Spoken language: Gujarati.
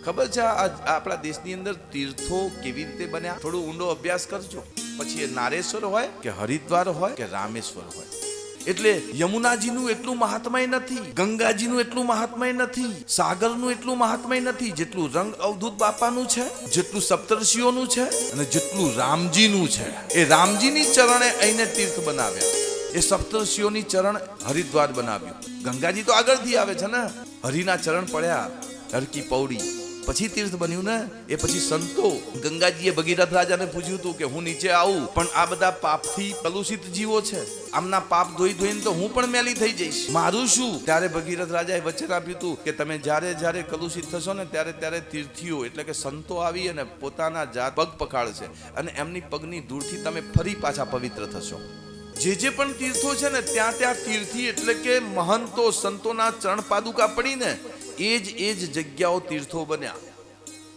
ખબર છે આપણા દેશની અંદર તીર્થો કેવી રીતે બન્યા? થોડો ઊંડો અભ્યાસ કરજો. પછી એ નારેશ્વર હોય કે હરિદ્વાર હોય કે રામેશ્વર હોય. એટલે યમુનાજીનું એટલું મહાત્મય નથી, ગંગાજીનું એટલું મહાત્મય નથી, સાગરનું એટલું મહાત્મય નથી જેટલું રંગ અવધૂત બાપાનું છે, જેટલું સપ્તર્ષિઓનું છે અને જેટલું રામજીનું છે. એ રામજીની ચરણે અહીંને તીર્થ બનાવ્યા. એ સપ્તર્ષિઓની ચરણ હરિદ્વાર બનાવ્યું. ગંગાજી તો આગળથી આવે છે ને. હરિના ચરણ પડ્યા, હરકી પૌડી, પછી તીર્થ બન્યું ને. એ પછી સંતો, ગંગાજીએ ભગીરથ રાજાને પૂછ્યું હતું કે હું નીચે આવું, પણ આ બધા પાપથી કલુષિત જીવો છે, આમના પાપ ધોઈ ધોઈને તો હું પણ મેલી થઈ જઈશ, મારું શું? ત્યારે ભગીરથ રાજાએ વચન આપ્યું હતું કે તમે જ્યારે જ્યારે કલુષિત થશો ને ત્યારે ત્યારે તીર્થીઓ એટલે કે સંતો આવી અને પોતાના જાત પગ પખાડશે અને એમની પગની ધૂળથી તમે ફરી પાછા પવિત્ર થશો. જે પણ તીર્થો છે ને ત્યાં ત્યાં તીર્થી એટલે કે મહંતો સંતોના ચરણ પાદુકા પડીને એ જ જગ્યાઓ તીર્થો બન્યા.